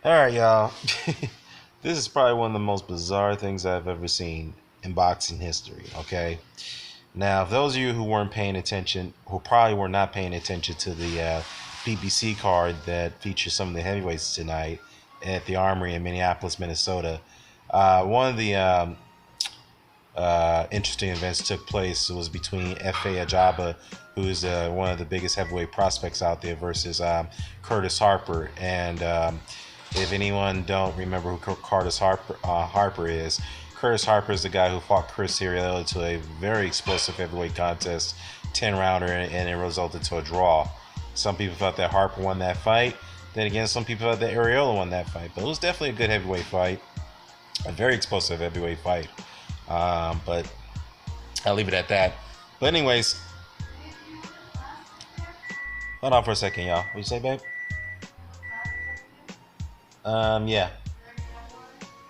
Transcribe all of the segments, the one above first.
All right, y'all. This is probably one of the most bizarre things I've ever seen in boxing history. Okay. Now, those of you who weren't paying attention, who probably were not paying attention to the BBC card that features some of the heavyweights tonight at the Armory in Minneapolis, Minnesota, one of the interesting events took place. It was between F.A. Ajagba, who's one of the biggest heavyweight prospects out there, versus Curtis Harper. And if anyone don't remember who Curtis Harper is, Curtis Harper is the guy who fought Chris Ariella to a very explosive heavyweight contest, 10-rounder, and it resulted to a draw. Some people thought that Harper won that fight. Then again, some people thought that Ariella won that fight. But it was definitely a good heavyweight fight, a very explosive heavyweight fight. But I'll leave it at that. But anyways, hold on for a second, y'all. What you say, babe?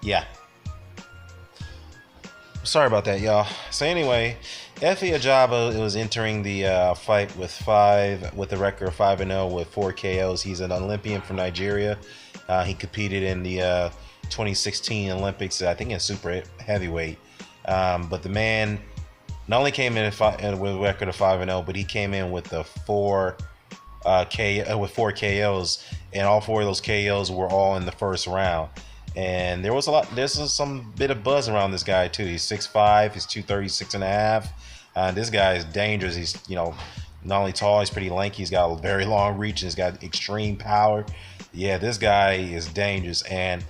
Yeah. Sorry about that, y'all. So anyway, Effie Ajagba was entering the fight with a record of 5-0 with 4 KOs. He's an Olympian from Nigeria. He competed in the 2016 Olympics, I think in super heavyweight. But the man not only came in with a record of 5-0, but he came in with the 4 KOs, and all 4 of those KOs were all in the first round. And there's some bit of buzz around this guy too. He's 6'5", he's 236.5. This guy is dangerous. He's not only tall, he's pretty lanky. He's got a very long reach, and he's got extreme power. Yeah, this guy is dangerous. And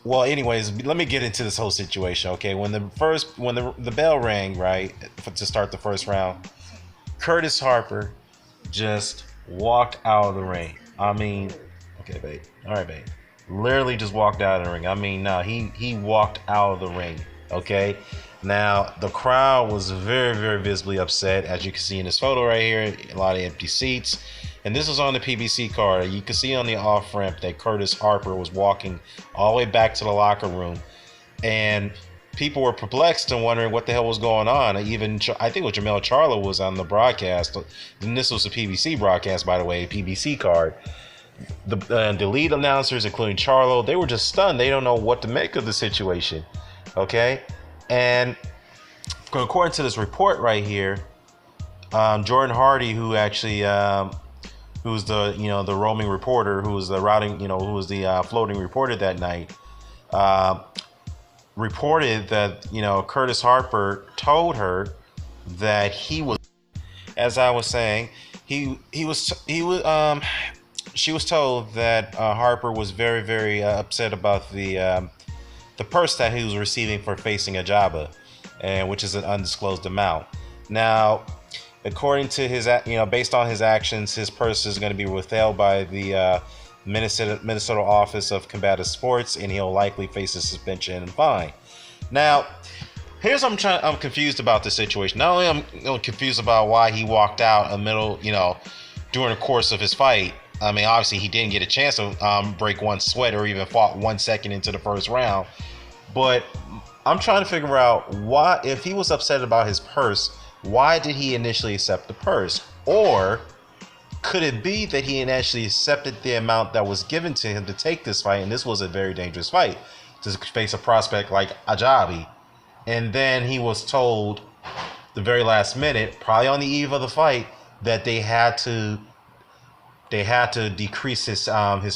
well, anyways, let me get into this whole situation. Okay, when the bell rang, right, to start the first round, Curtis Harper just walked out of the ring. I mean, okay, babe. All right, babe. Literally just walked out of the ring. I mean, no, he walked out of the ring. Okay. Now the crowd was very, very visibly upset, as you can see in this photo right here. A lot of empty seats, and this was on the PBC card. You can see on the off ramp that Curtis Harper was walking all the way back to the locker room, and people were perplexed and wondering what the hell was going on. Even I think what Jamel Charlo was on the broadcast, and this was a PBC broadcast, by the way, PBC card. The lead announcers, including Charlo, they were just stunned. They don't know what to make of the situation. Okay, and according to this report right here, Jordan Hardy, who actually who's the roaming reporter, who was the floating reporter that night, reported that Curtis Harper told her that he was, as I was saying, she was told that Harper was very, very upset about the purse that he was receiving for facing Ajagba, and which is an undisclosed amount. Now, according to his, based on his actions, his purse is going to be withheld by the Minnesota Office of Combative Sports, and he'll likely face a suspension and fine. Now, here's what I'm confused about this situation. Not only I'm confused about why he walked out during the course of his fight. I mean, obviously he didn't get a chance to break one sweat or even fought 1 second into the first round. But I'm trying to figure out why, if he was upset about his purse, why did he initially accept the purse? Or could it be that he initially accepted the amount that was given to him to take this fight, and this was a very dangerous fight to face a prospect like Ajagba, and then he was told the very last minute, probably on the eve of the fight, that they had to decrease his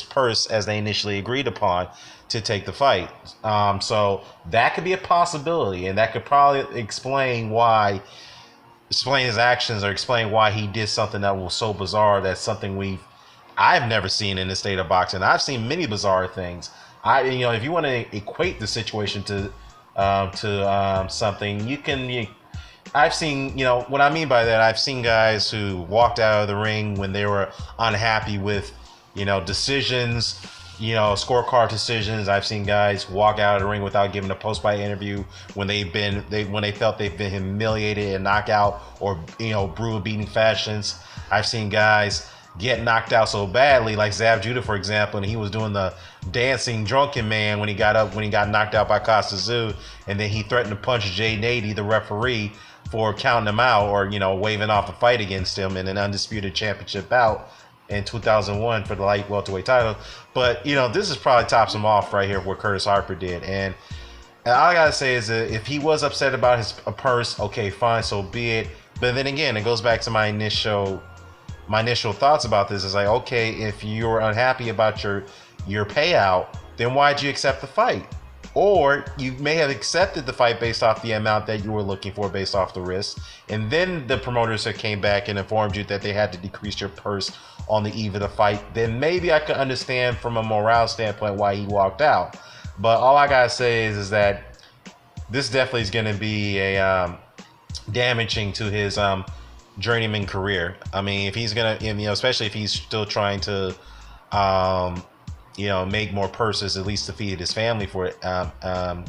purse as they initially agreed upon to take the fight. So that could be a possibility, and that could probably explain his actions, or explain why he did something that was so bizarre. That's something I've never seen in the state of boxing. I've seen many bizarre things. If you want to equate the situation to something, you can. I've seen, what I mean by that, I've seen guys who walked out of the ring when they were unhappy with, decisions, scorecard decisions. I've seen guys walk out of the ring without giving a post-fight interview when they felt they've been humiliated and knocked out, or, brutal beating fashions. I've seen guys get knocked out so badly, like Zav Judah, for example, and he was doing the dancing drunken man when he got knocked out by Costa Zoo, and then he threatened to punch Jay Nady, the referee, for counting him out, or waving off a fight against him in an undisputed championship bout. in 2001 for the light welterweight title. But this is probably tops him off right here what Curtis Harper did. And all I gotta say is that if he was upset about his purse, okay, fine, so be it. But then again, it goes back to my initial thoughts about this. Is like, okay, if you're unhappy about your payout, then why'd you accept the fight? Or you may have accepted the fight based off the amount that you were looking for, based off the risk, and then the promoters that came back and informed you that they had to decrease your purse on the eve of the fight. Then maybe I could understand from a morale standpoint why he walked out. But all I gotta say is that this definitely is going to be a damaging to his journeyman career. I mean, if he's gonna, especially if he's still trying to, make more purses, at least to feed his family for it, to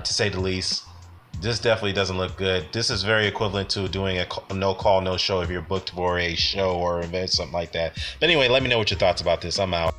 say the least. This definitely doesn't look good. This is very equivalent to doing a no call, no show if you're booked for a show or event, something like that. But anyway, let me know what your thoughts about this. I'm out.